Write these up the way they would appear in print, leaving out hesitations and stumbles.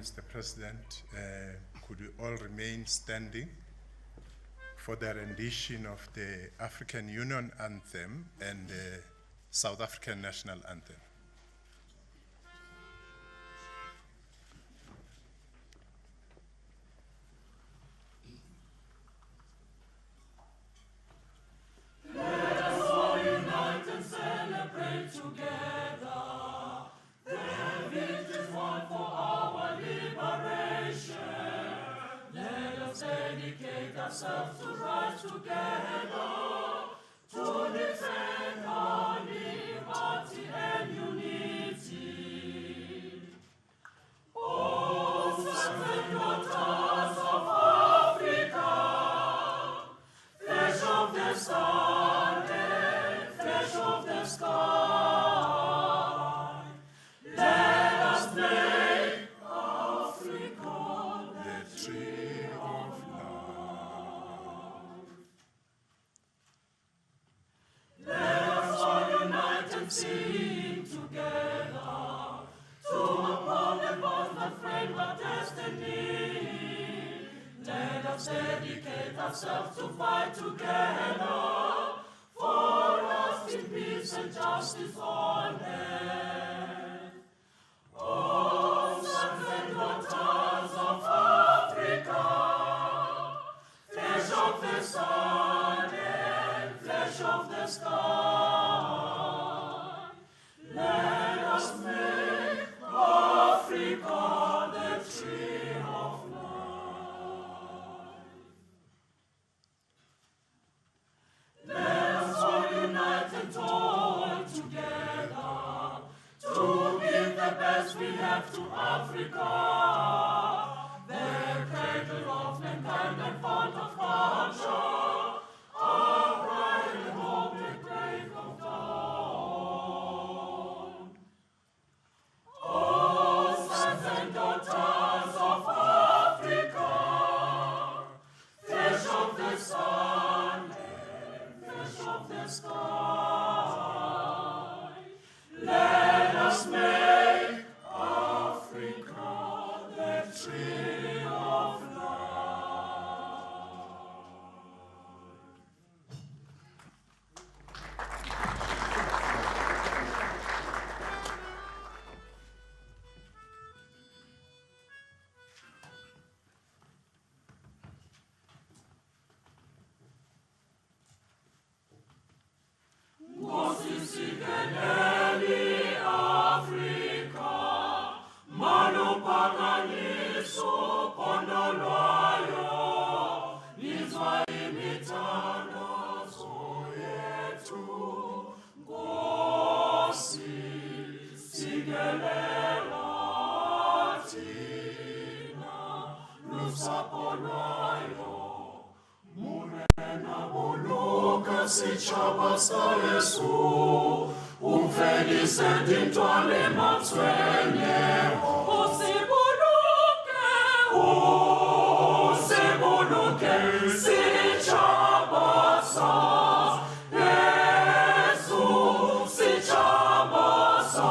Mr. President. Could we all remain standing for the rendition of the African Union Anthem and the South African National Anthem? Ourselves to rise together to defend our liberty and unity. Oh, sons and daughters of Africa, flesh of the sun and flesh of the sky, let us make Africa the tree of sing together to uphold the bonds that frame our destiny. Let us dedicate ourselves to fight together for lasting peace and justice on earth. Oh, sons and daughters of Africa, flesh of the sun and flesh of the sky, let us make Africa the tree of life. Let us all unite and toil together to give the best we have to Africa, the cradle of mankind and font of culture, our pride and hope and break of dawn. Oh, sons and daughters of Africa, flesh of the sun and flesh of the sky, let us make Africa the tree of life. Ngosikeleli Afrika, maluphakaniso kondolwayo, nizwa imithandazo yethu. Nkosi, sikelela thina, lusapho lwayo, murena buluka sitshaba sa Yesu, umfelise dintwale matshwenyeho. Usibuluke sitshaba sa Yesu, sitshaba sa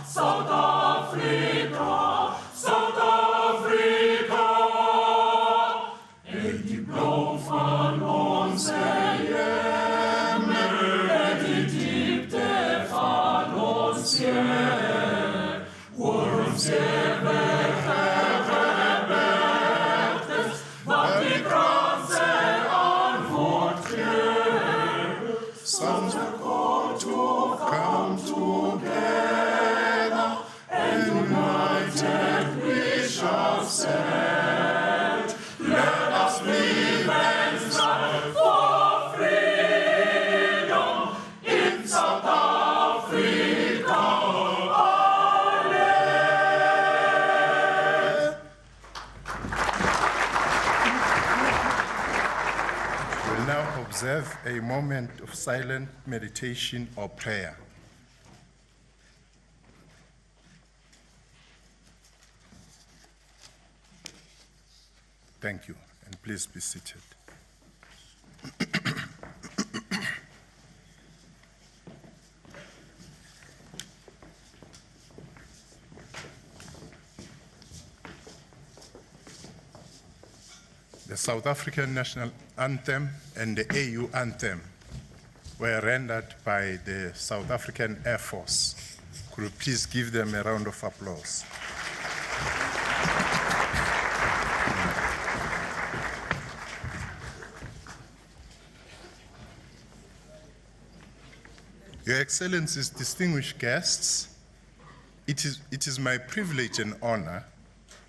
South Africa, South Africa. Die blauw van onze hemel, die diepte van ons Heer, ons eeuwige wat die kranse antwoord geeft. Sons are called to come together, and united we shall stand. Let us live and strive for freedom in South Africa. We'll now observe a moment of silent meditation or prayer. Thank you, and please be seated. The South African national anthem and the AU anthem were rendered by the South African Air Force. Could you please give them a round of applause? Your Excellencies, distinguished guests, it is my privilege and honor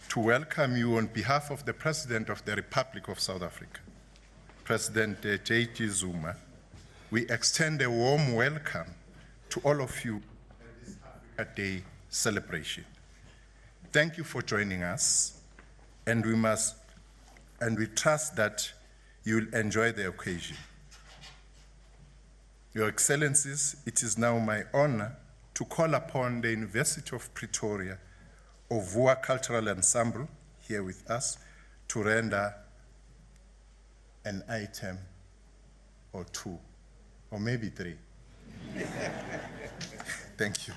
to welcome you on behalf of the President of the Republic of South Africa, President Jacob Zuma. We extend a warm welcome to all of you at this Africa Day celebration. Thank you for joining us, and we trust that you will enjoy the occasion. Your Excellencies, it is now my honor to call upon the University of Pretoria Ovua Cultural Ensemble here with us to render an item or two, or maybe three. Thank you.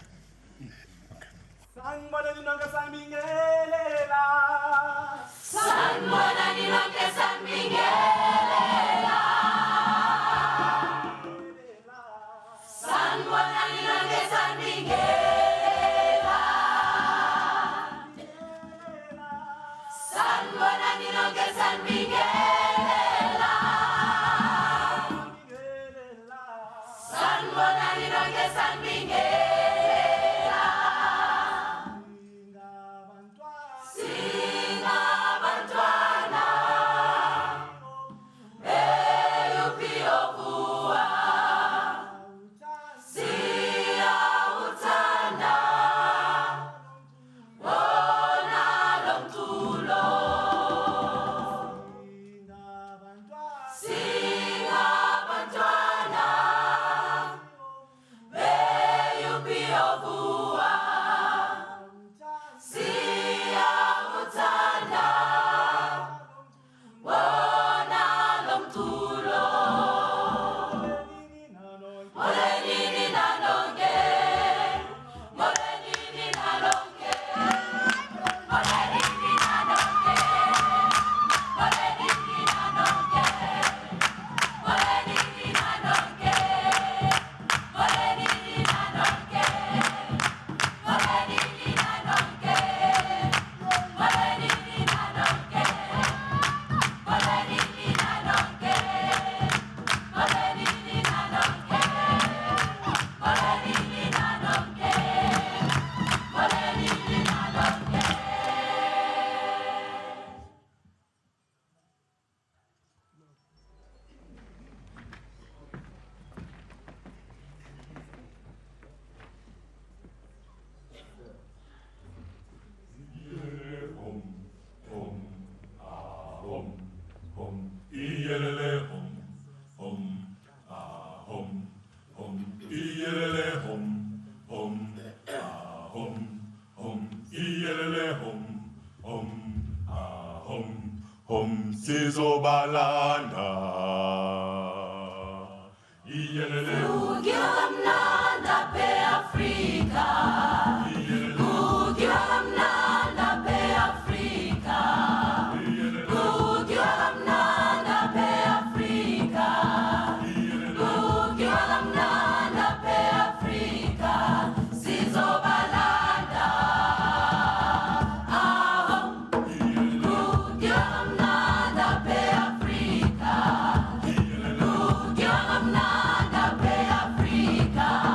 Africa.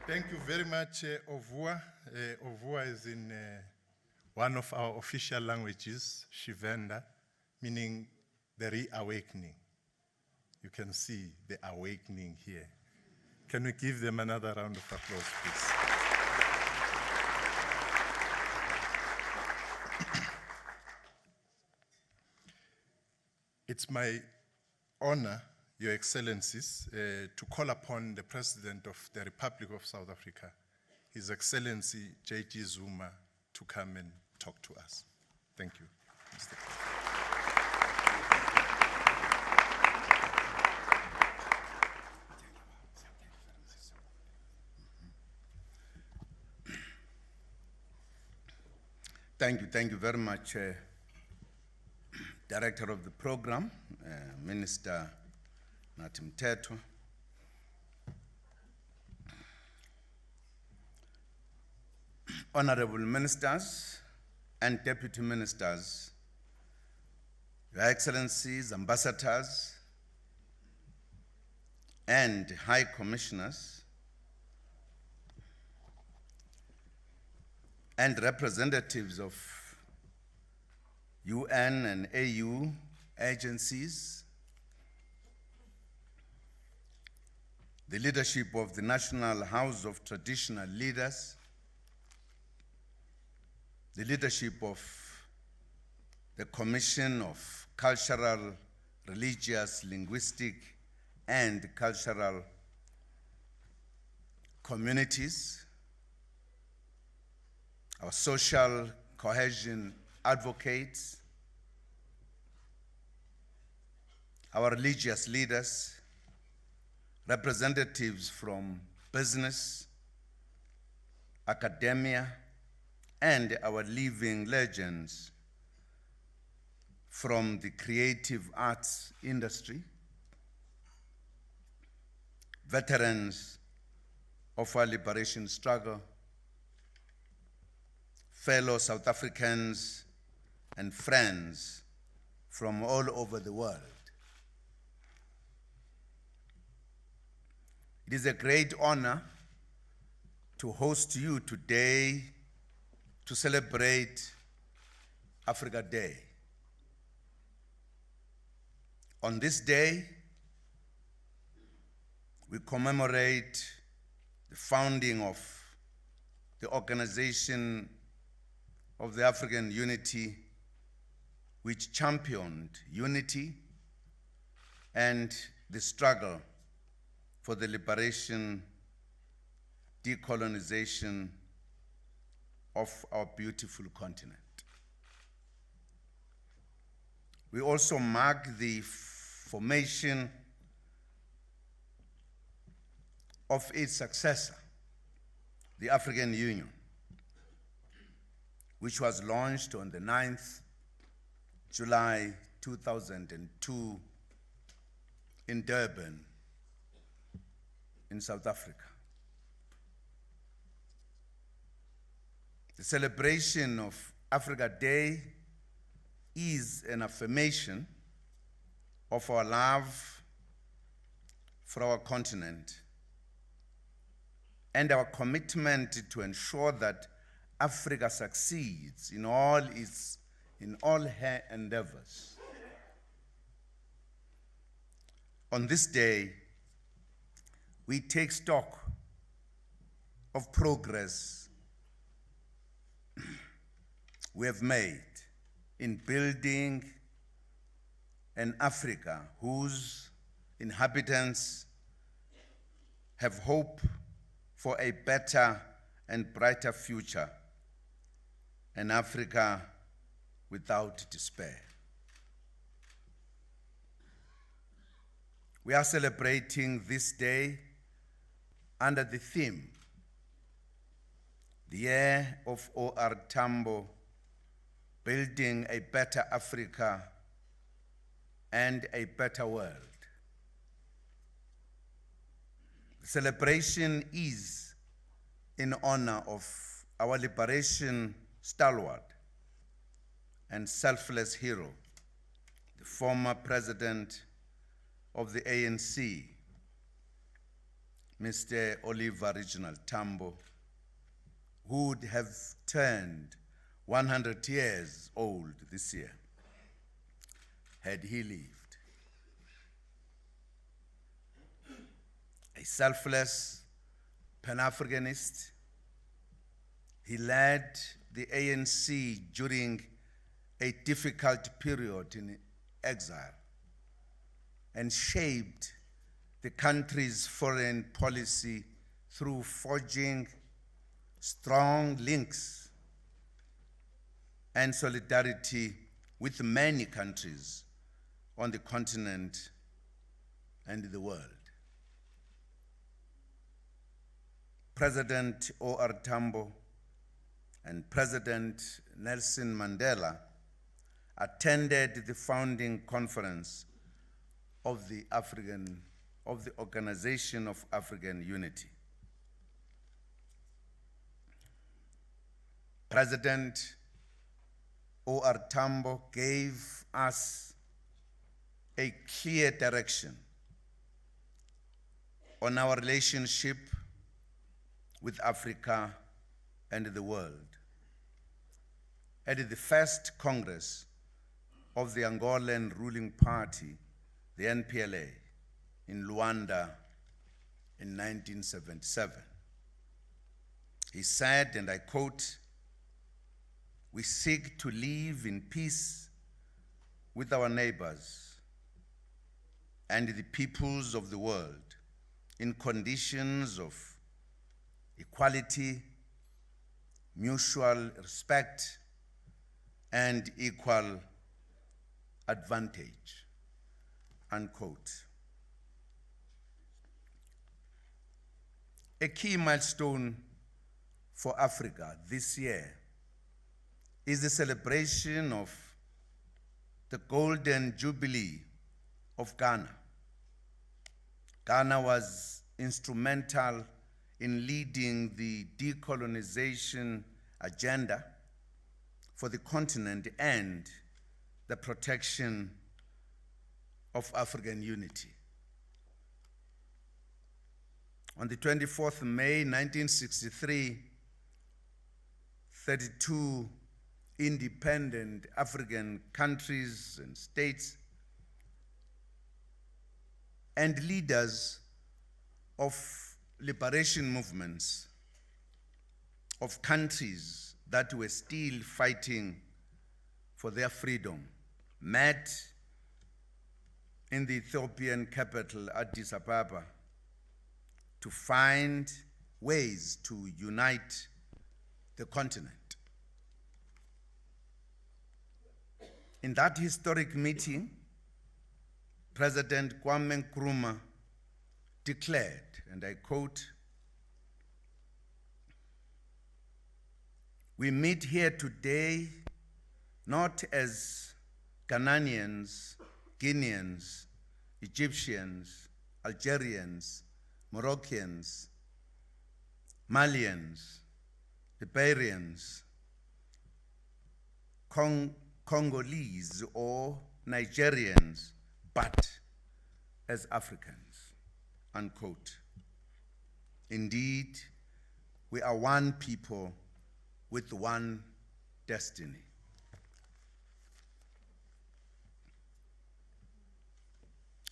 Thank you very much, Ovua. Ovua is in one of our official languages, Shivenda, meaning the reawakening. You can see the awakening here. Can we give them another round of applause, please? It's my honor, Your Excellencies, to call upon the President of the Republic of South Africa, His Excellency Jacob Zuma, to come and talk to us. Thank you, Mr. President. Thank you very much, Director of the Program, Minister nathi mthetho. Honorable Ministers and Deputy Ministers, Your Excellencies, Ambassadors, and High Commissioners, and representatives of UN and AU agencies, the leadership of the National House of Traditional Leaders, the leadership of the Commission of Cultural, Religious, Linguistic, and Cultural Communities, our social cohesion advocates, our religious leaders, representatives from business, academia, and our living legends from the creative arts industry, veterans of our liberation struggle, fellow South Africans and friends from all over the world. It is a great honor to host you today to celebrate Africa Day. On this day, we commemorate the founding of the Organization of the African Unity, which championed unity and the struggle for the liberation, decolonization of our beautiful continent. We also mark the formation of its successor, the African Union, which was launched on the 9th July 2002 in Durban, in South Africa. The celebration of Africa Day is an affirmation of our love for our continent and our commitment to ensure that Africa succeeds in all her endeavors. On this day, we take stock of progress we have made in building an Africa whose inhabitants have hope for a better and brighter future, an Africa without despair. We are celebrating this day under the theme, the year of O.R. Tambo, building a better Africa and a better world. The celebration is in honor of our liberation stalwart and selfless hero, the former president of the ANC, Mr. Oliver Reginald Tambo, who would have turned 100 years old this year, had he lived. A selfless Pan-Africanist, he led the ANC during a difficult period in exile and shaped the country's foreign policy through forging strong links and solidarity with many countries on the continent and the world. President O.R. Tambo and President Nelson Mandela attended the founding conference of the Organization of African Unity. President O.R. Tambo gave us a clear direction on our relationship with Africa and the world. At the first Congress of the Angolan ruling party, the NPLA, in Luanda in 1977, he said, and I quote, "We seek to live in peace with our neighbors and the peoples of the world in conditions of equality, mutual respect, and equal advantage," unquote. A key milestone for Africa this year is the celebration of the Golden Jubilee of Ghana. Ghana was instrumental in leading the decolonization agenda for the continent and the protection of African unity. On the 24th of May, 1963, 32 independent African countries and states and leaders of liberation movements of countries that were still fighting for their freedom met in the Ethiopian capital, Addis Ababa, to find ways to unite the continent. In that historic meeting, President Kwame Nkrumah declared, and I quote, "We meet here today not as Ghanaians, Guineans, Egyptians, Algerians, Moroccans, Malians, Liberians, Congolese, or Nigerians, but as Africans," unquote. Indeed, we are one people with one destiny.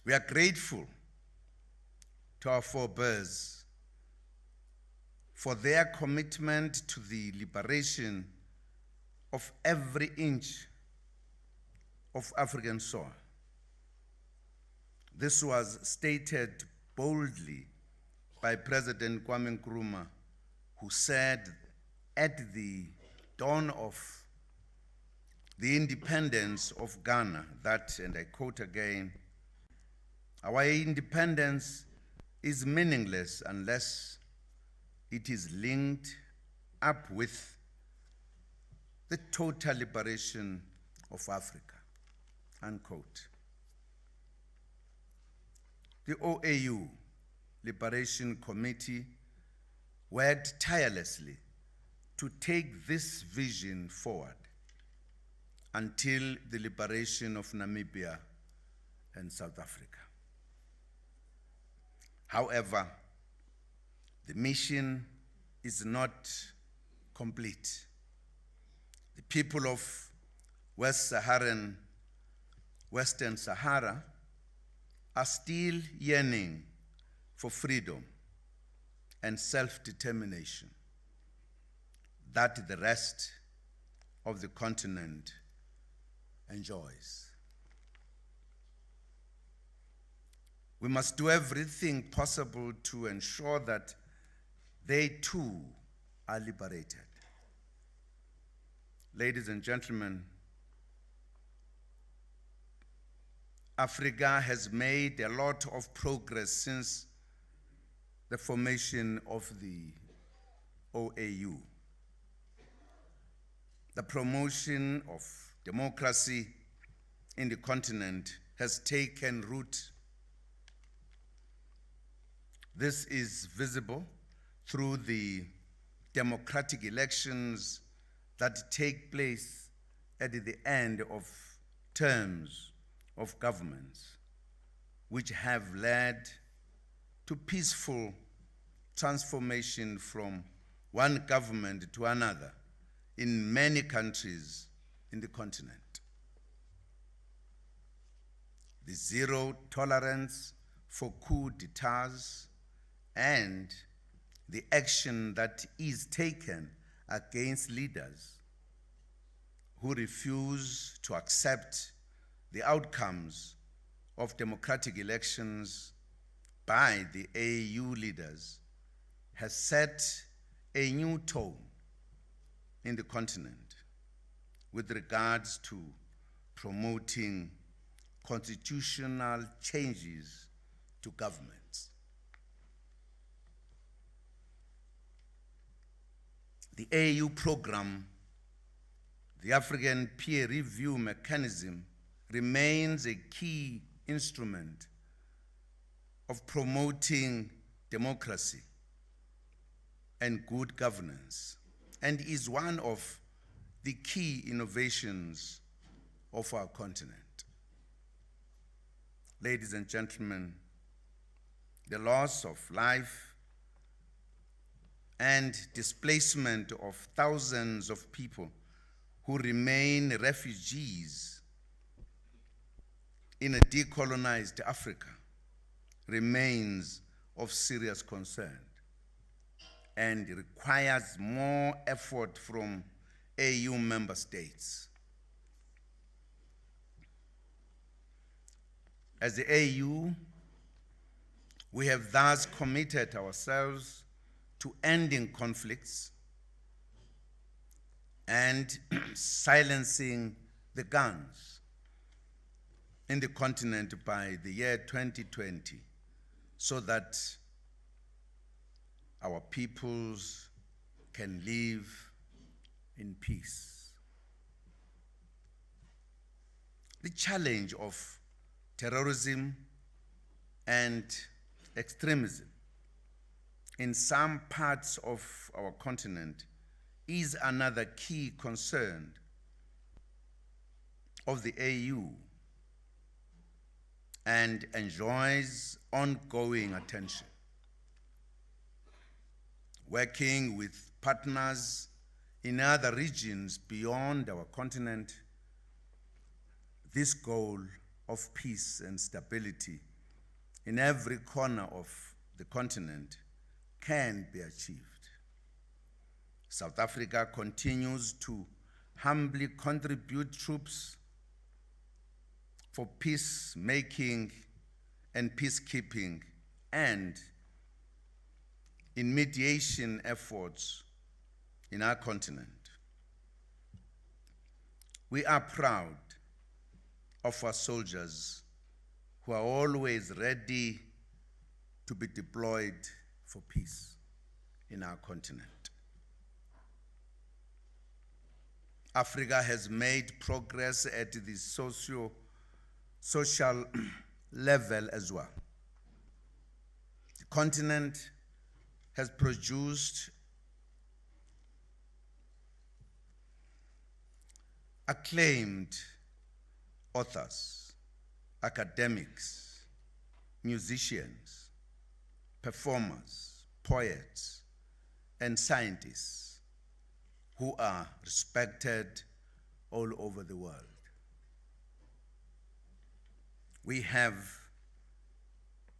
We are grateful to our forebears for their commitment to the liberation of every inch of African soil. This was stated boldly by President Kwame Nkrumah, who said at the dawn of the independence of Ghana that, and I quote again, "Our independence is meaningless unless it is linked up with the total liberation of Africa," unquote. The OAU Liberation Committee worked tirelessly to take this vision forward until the liberation of Namibia and South Africa. However, the mission is not complete. The people of Western Sahara are still yearning for freedom and self-determination that the rest of the continent enjoys. We must do everything possible to ensure that they too are liberated. Ladies and gentlemen, Africa has made a lot of progress since the formation of the OAU. The promotion of democracy in the continent has taken root This is visible through the democratic elections that take place at the end of terms of governments, which have led to peaceful transformation from one government to another in many countries in the continent. The zero tolerance for coup d'etats and the action that is taken against leaders who refuse to accept the outcomes of democratic elections by the AU leaders has set a new tone in the continent with regards to promoting constitutional changes to governments. The AU program, the African Peer Review Mechanism, remains a key instrument of promoting democracy and good governance, and is one of the key innovations of our continent. Ladies and gentlemen, the loss of life and displacement of thousands of people who remain refugees in a decolonized Africa remains of serious concern and requires more effort from AU member states. As the AU, we have thus committed ourselves to ending conflicts and silencing the guns in the continent by the year 2020, so that our peoples can live in peace. The challenge of terrorism and extremism in some parts of our continent is another key concern of the AU and enjoys ongoing attention. Working with partners in other regions beyond our continent, this goal of peace and stability in every corner of the continent can be achieved. South Africa continues to humbly contribute troops for peacemaking and peacekeeping and in mediation efforts in our continent. We are proud of our soldiers who are always ready to be deployed for peace in our continent. Africa has made progress at the social level as well. The continent has produced acclaimed authors, academics, musicians, performers, poets, and scientists who are respected all over the world. We have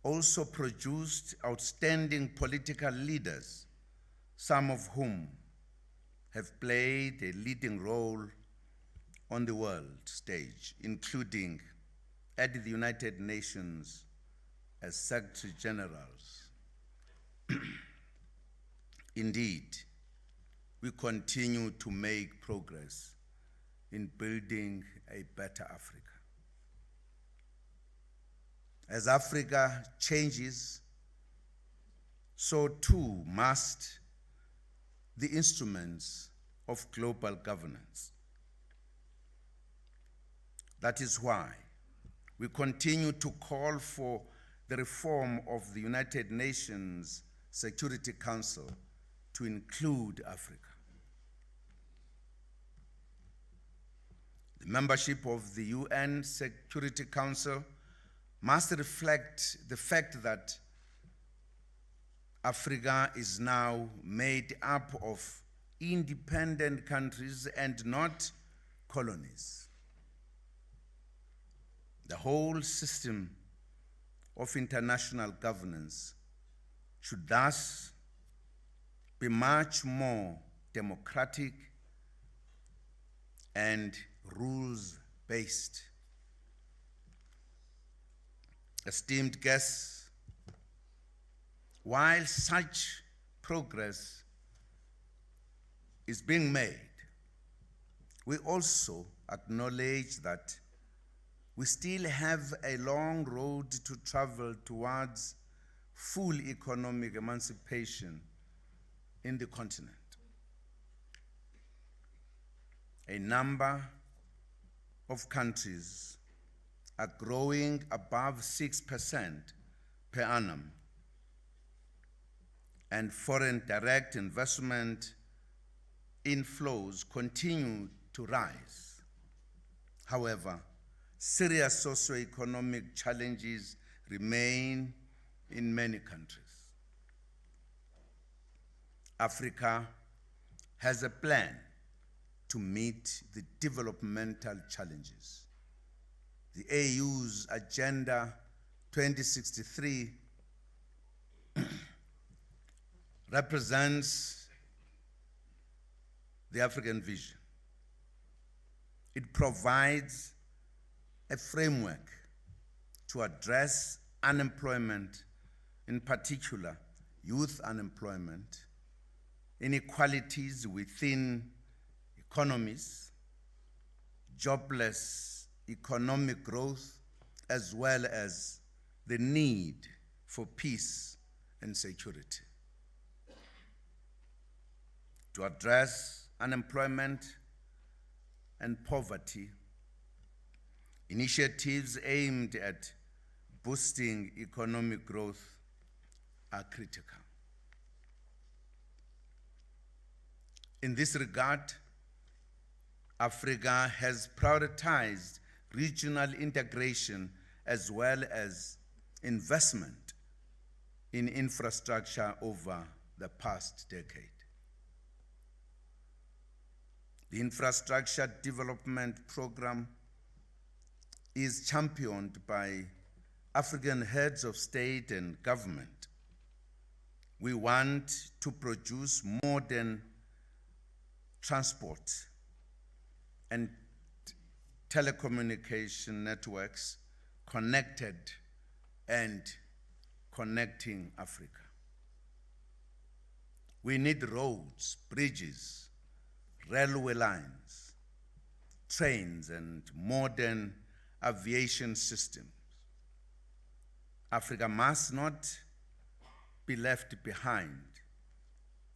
also produced outstanding political leaders, some of whom have played a leading role on the world stage, including at the United Nations as Secretary Generals. Indeed, we continue to make progress in building a better Africa. As Africa changes, so too must the instruments of global governance. That is why we continue to call for the reform of the United Nations Security Council to include Africa. The membership of the UN Security Council must reflect the fact that Africa is now made up of independent countries and not colonies. The whole system of international governance should thus be much more democratic and rules-based. Esteemed guests, while such progress is being made, we also acknowledge that we still have a long road to travel towards full economic emancipation in the continent. A number of countries are growing above 6% per annum, and foreign direct investment inflows continue to rise. However, serious socio-economic challenges remain in many countries. Africa has a plan to meet the developmental challenges. The AU's Agenda 2063 represents the African vision. It provides a framework to address unemployment, in particular youth unemployment, inequalities within economies, jobless economic growth, as well as the need for peace and security. To address unemployment and poverty, initiatives aimed at boosting economic growth are critical. In this regard, Africa has prioritized regional integration as well as investment in infrastructure over the past decade. The Infrastructure Development Program is championed by African heads of state and government. We want to produce modern transport and telecommunication networks connected and connecting Africa. We need roads, bridges, railway lines, trains, and modern aviation systems. Africa must not be left behind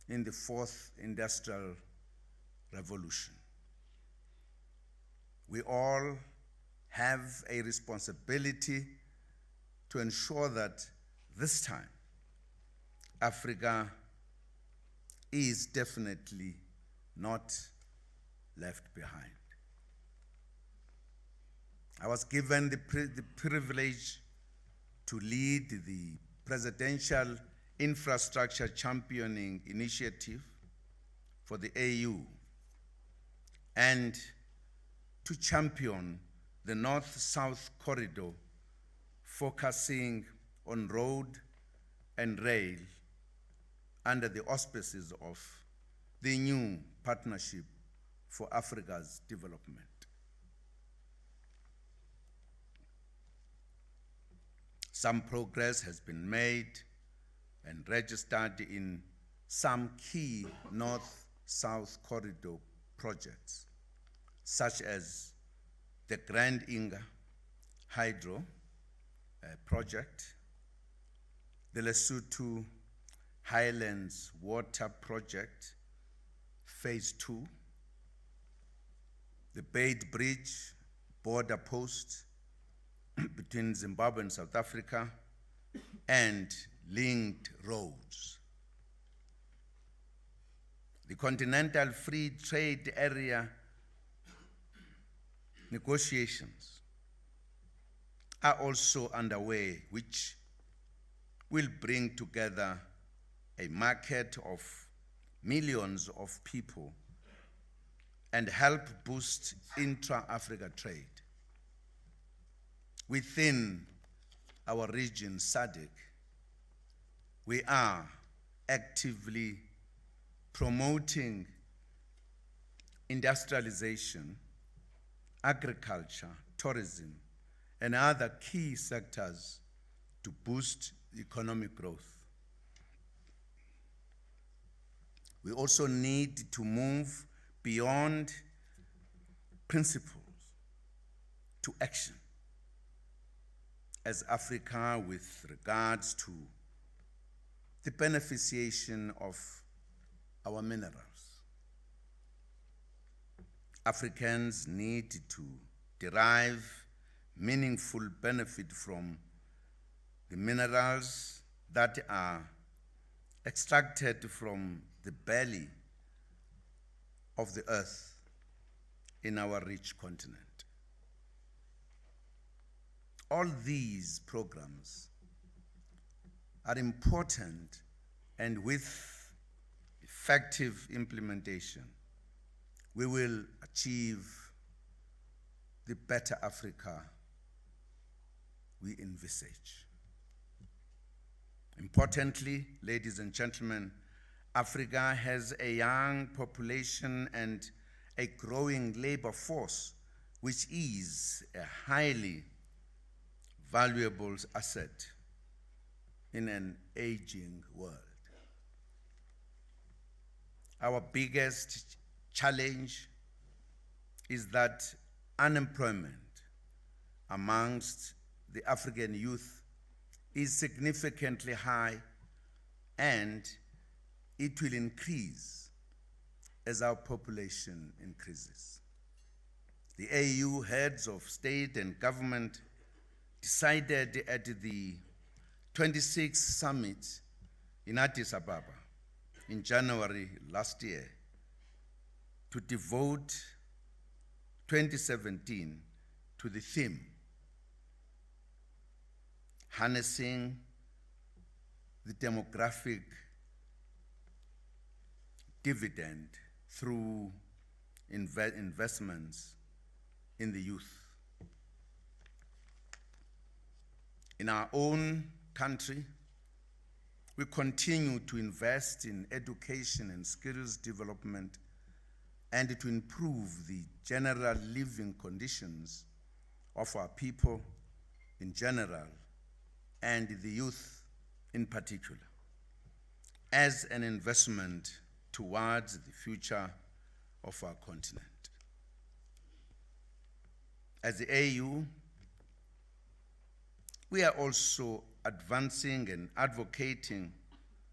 in the fourth industrial revolution. We all have a responsibility to ensure that this time Africa is definitely not left behind. I was given the privilege to lead the Presidential Infrastructure Championing Initiative for the AU and to champion the North-South Corridor, focusing on road and rail under the auspices of the new Partnership for Africa's Development. Some progress has been made and registered in some key North-South Corridor projects, such as the Grand Inga Hydro project, the Lesotho Highlands Water Project, Phase 2, the Beit Bridge border post between Zimbabwe and South Africa, and linked roads. The Continental Free Trade Area negotiations are also underway, which will bring together a market of millions of people and help boost intra-Africa trade. Within our region, SADC, we are actively promoting industrialization, agriculture, tourism, and other key sectors to boost economic growth. We also need to move beyond principles to action as Africa with regards to the beneficiation of our minerals. Africans need to derive meaningful benefit from the minerals that are extracted from the belly of the earth in our rich continent. All these programs are important, and with effective implementation, we will achieve the better Africa we envisage. Importantly, ladies and gentlemen, Africa has a young population and a growing labor force, which is a highly valuable asset in an aging world. Our biggest challenge is that unemployment amongst the African youth is significantly high, and it will increase as our population increases. The AU heads of state and government decided at the 26th summit in Addis Ababa in January last year to devote 2017 to the theme harnessing the demographic dividend through investments in the youth. In our own country, we continue to invest in education and skills development and to improve the general living conditions of our people in general and the youth in particular, as an investment towards the future of our continent. As the AU, we are also advancing and advocating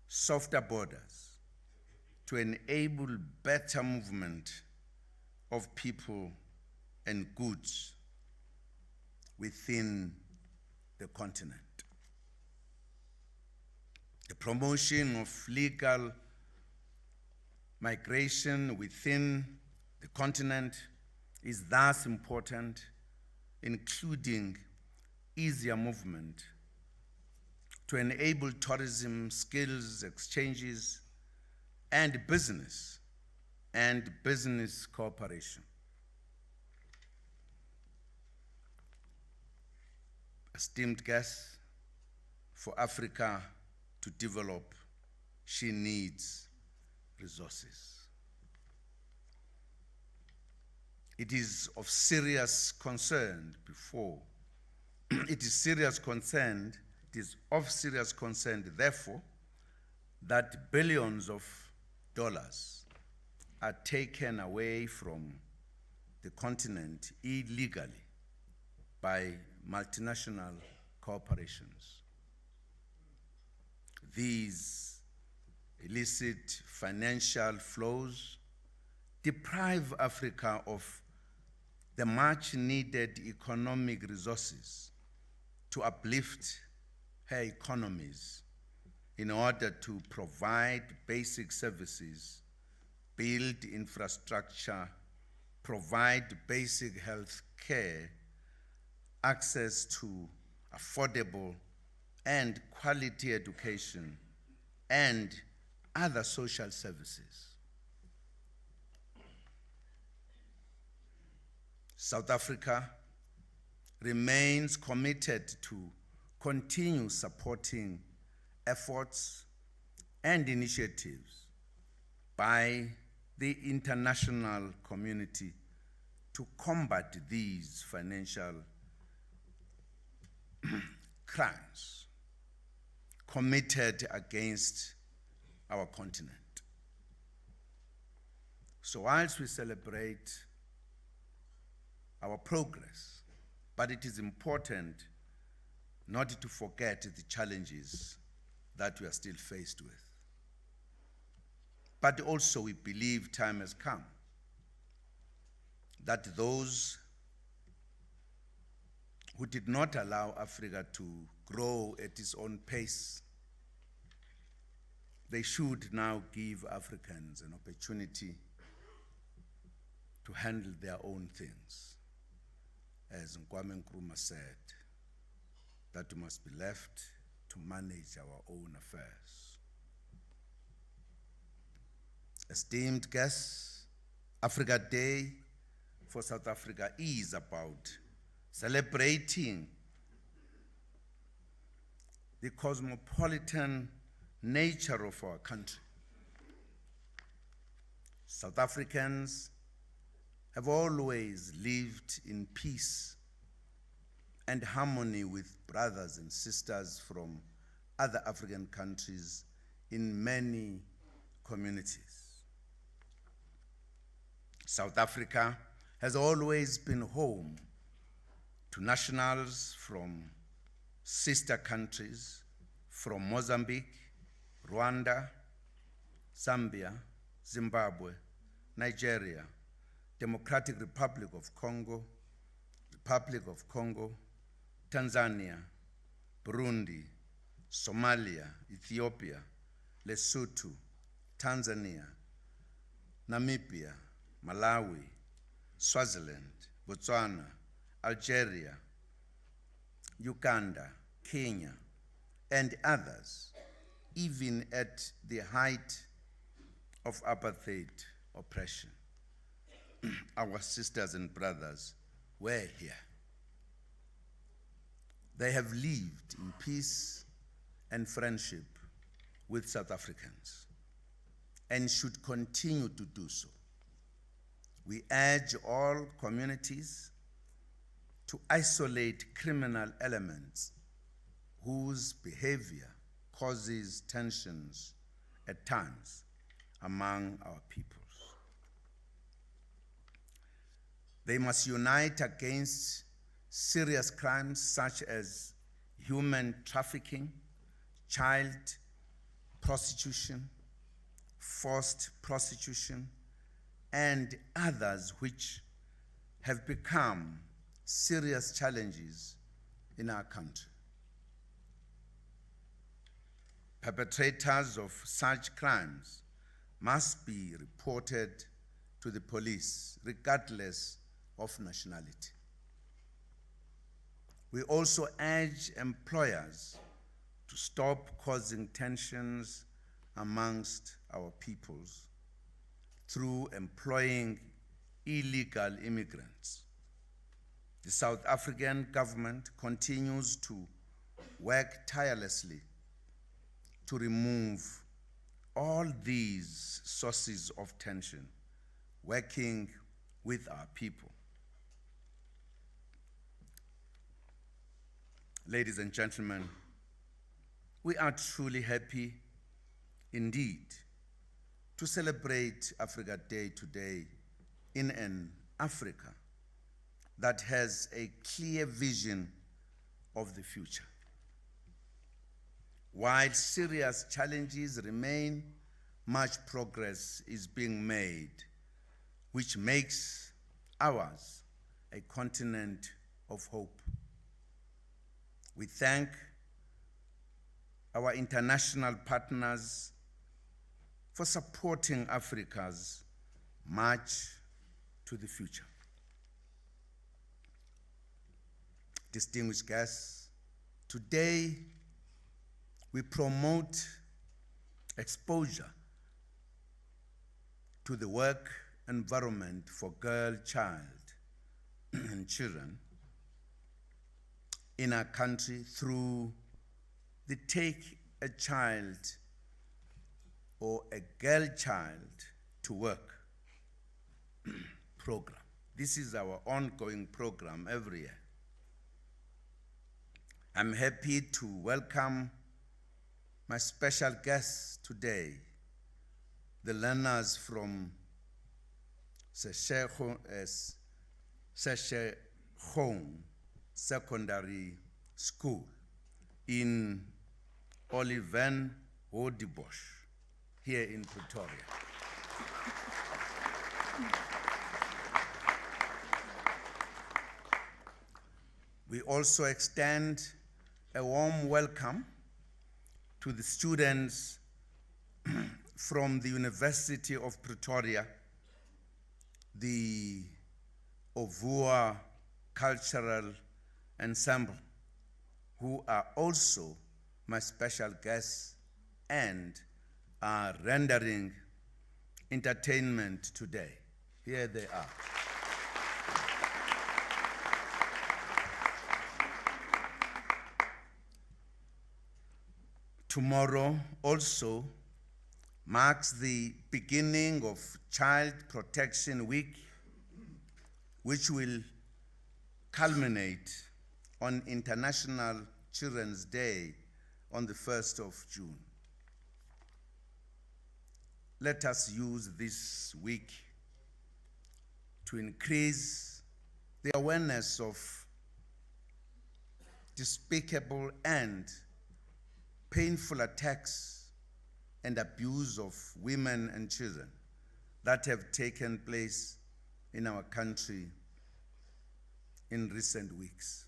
softer borders to enable better movement of people and goods within the continent. The promotion of legal migration within the continent is thus important, including easier movement to enable tourism, skills exchanges, and business cooperation. Esteemed guests, for Africa to develop, she needs resources. It is of serious concern, therefore, that billions of dollars are taken away from the continent illegally by multinational corporations. These illicit financial flows deprive Africa of the much needed economic resources to uplift her economies in order to provide basic services, build infrastructure, provide basic health care, access to affordable and quality education, and other social services. South Africa remains committed to continue supporting efforts and initiatives by the international community to combat these financial crimes committed against our continent. So whilst we celebrate our progress, but it is important not to forget the challenges that we are still faced with. But also we believe time has come that those who did not allow Africa to grow at its own pace, they should now give Africans an opportunity to handle their own things. As Kwame Nkrumah said, that we must be left to manage our own affairs. Esteemed guests, Africa Day for South Africa is about celebrating the cosmopolitan nature of our country. South Africans have always lived in peace and harmony with brothers and sisters from other African countries in many communities. South Africa has always been home to nationals from sister countries, from Mozambique, Rwanda, Zambia, Zimbabwe, Nigeria, Democratic Republic of Congo, Tanzania, Burundi, Somalia, Ethiopia, Lesotho, Tanzania, Namibia, Malawi, Swaziland, Botswana, Algeria, Uganda, Kenya, and others, even at the height of apartheid oppression. Our sisters and brothers were here. They have lived in peace and friendship with South Africans and should continue to do so. We urge all communities to isolate criminal elements whose behavior causes tensions at times among our peoples. They must unite against serious crimes such as human trafficking, child prostitution, forced prostitution, and others which have become serious challenges in our country. Perpetrators of such crimes must be reported to the police, regardless of nationality. We also urge employers to stop causing tensions amongst our peoples through employing illegal immigrants. The South African government continues to work tirelessly to remove all these sources of tension, working with our people. Ladies and gentlemen, we are truly happy indeed to celebrate Africa Day today in an Africa that has a clear vision of the future. While serious challenges remain, much progress is being made, which makes ours a continent of hope. We thank our international partners for supporting Africa's march to the future. Distinguished guests, today we promote exposure to the work environment for girl, child, and children in our country through the Take a Child or a Girl Child to Work program. This is our ongoing program every year. I'm happy to welcome my special guests today, the learners from Sefako Secondary School in Oliven Wodebosch, here in Pretoria. We also extend a warm welcome to the students from the University of Pretoria, the Ovua Cultural Ensemble, who are also my special guests and are rendering entertainment today. Here they are. Tomorrow also marks the beginning of Child Protection Week, which will culminate on International Children's Day on the 1st of June. Let us use this week to increase the awareness of despicable and painful attacks and abuse of women and children that have taken place in our country in recent weeks.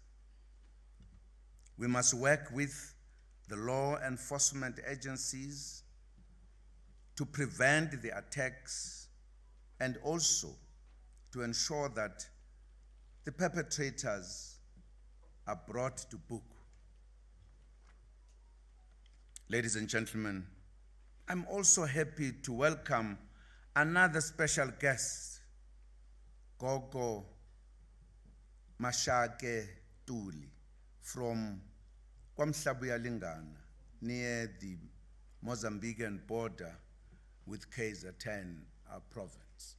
We must work with the law enforcement agencies to prevent the attacks and also to ensure that the perpetrators are brought to book. Ladies and gentlemen, I'm also happy to welcome another special guest, Gogo Mashake Tuli, from KwaMhlabuyalingana, near the Mozambican border with KZN, our province.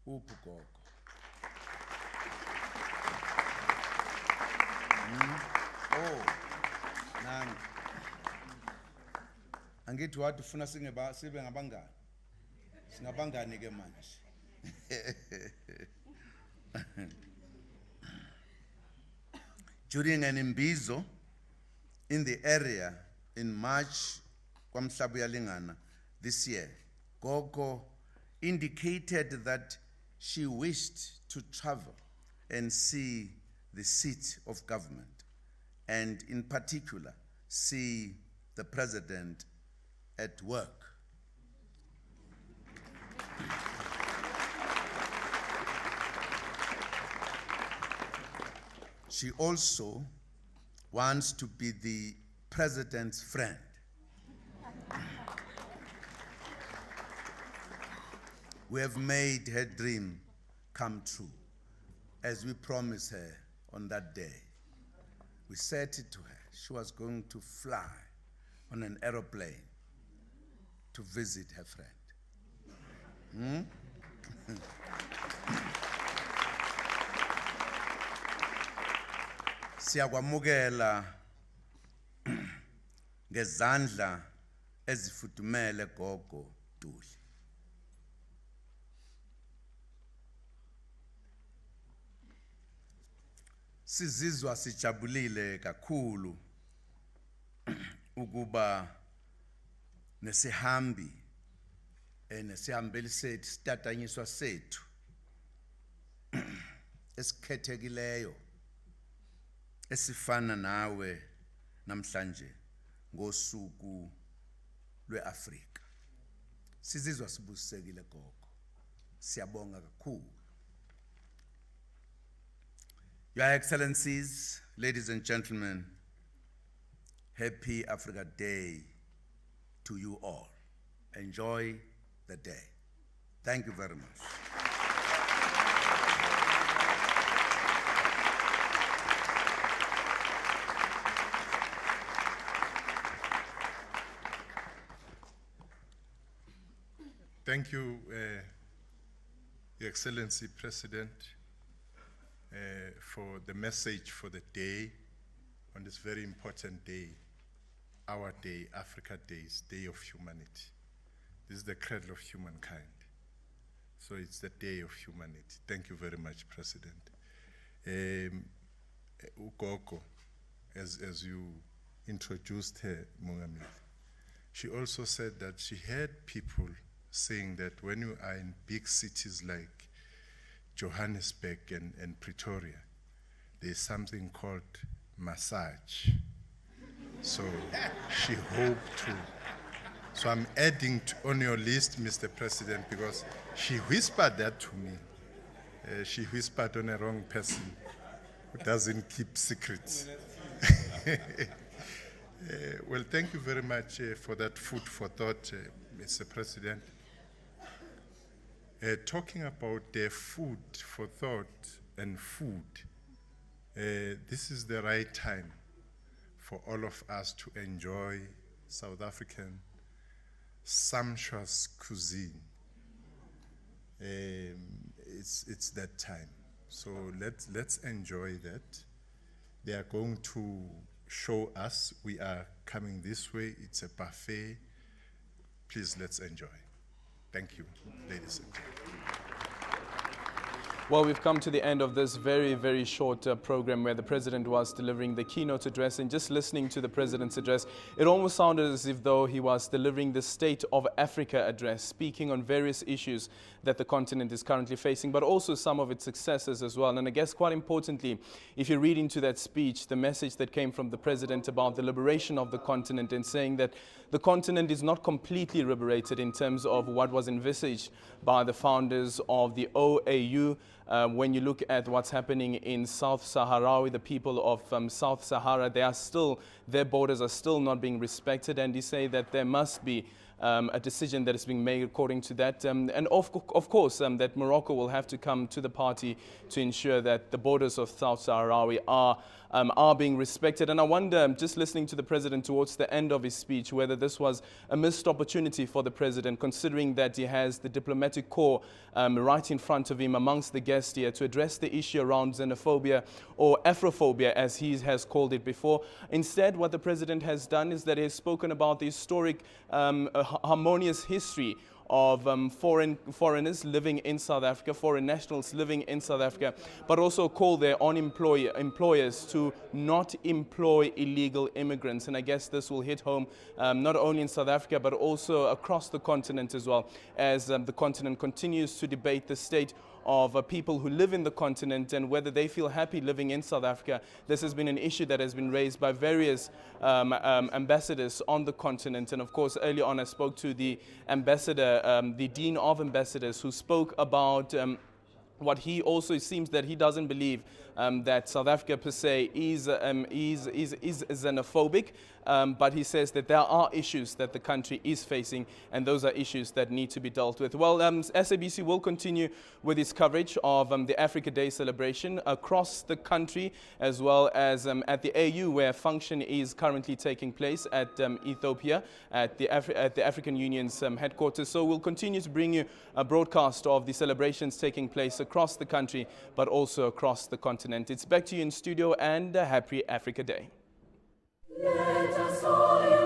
Uphu Gogo. Oh, nang. Angithi wathi ufuna sibe ngabangani. Singabangani ke manje. During an imbizo in the area in March KwaMhlabuyalingana this year, Gogo indicated that she wished to travel and see the seat of government, and in particular, see the president at work. She also wants to be the president's friend. We have made her dream come true, as we promised her on that day. We said it to her. She was going to fly on an aeroplane to visit her friend. Siyakwamukela ngezandla ezifudumele Gogo Tuli. Sizizwa sijabulile kakhulu ukuba nesihambi nesihambeli sethu sitatanyiswa sethu esikhethekileyo esifana nawe namhlanje ngosuku lweAfrika. Sizizwa sibusisekile gogo. Siyabonga kakhulu. Your Excellencies, ladies and gentlemen, happy Africa Day to you all. Enjoy the day. Thank you very much. Thank you, Your Excellency President, for the message for the day, on this very important day, our day, Africa Day's Day of Humanity. This is the cradle of humankind. So it's the Day of Humanity. Thank you very much, President. Ukoko, as you introduced her, Mongameli, she also said that she heard people saying that when you are in big cities like Johannesburg and Pretoria, there's something called massage. So she hoped to. So I'm adding on your list, Mr. President, because she whispered that to me. She whispered on a wrong person who doesn't keep secrets. Well, thank you very much for that food for thought, Mr. President. Talking about food for thought and food, this is the right time for all of us to enjoy South African sumptuous cuisine. It's that time. So let's enjoy that. They are going to show us we are coming this way. It's a buffet. Please, let's enjoy. Thank you, ladies and gentlemen. Well, we've come to the end of this very, very short program where the President was delivering the keynote address, and just listening to the President's address, it almost sounded as if though he was delivering the State of Africa address, speaking on various issues that the continent is currently facing, but also some of its successes as well. And I guess quite importantly, if you read into that speech, the message that came from the President about the liberation of the continent, and saying that the continent is not completely liberated in terms of what was envisaged by the founders of the OAU. When you look at what's happening in South Sahrawi, the people of South Sahara, their borders are still not being respected, and they say that there must be a decision that is being made according to that. And of course, that Morocco will have to come to the party to ensure that the borders of South Sahrawi are being respected. And I wonder, just listening to the President towards the end of his speech, whether this was a missed opportunity for the President, considering that he has the diplomatic corps right in front of him amongst the guests here, to address the issue around xenophobia or Afrophobia, as he has called it before. Instead, what the President has done is that he has spoken about the historic harmonious history of foreigners living in South Africa, foreign nationals living in South Africa, but also call their own employers to not employ illegal immigrants. And I guess this will hit home not only in South Africa, but also across the continent as well, as the continent continues to debate the state of people who live in the continent and whether they feel happy living in South Africa. This has been an issue that has been raised by various ambassadors on the continent. And of course, earlier on I spoke to the ambassador, the Dean of Ambassadors, who spoke about what he also seems that he doesn't believe that South Africa per se is xenophobic, but he says that there are issues that the country is facing, and those are issues that need to be dealt with. Well, SABC will continue with its coverage of the Africa Day celebration across the country, as well as at the AU, where function is currently taking place at Ethiopia, at the African Union's headquarters. So we'll continue to bring you a broadcast of the celebrations taking place across the country, but also across the continent. It's back to you in studio, and a happy Africa Day. Let us all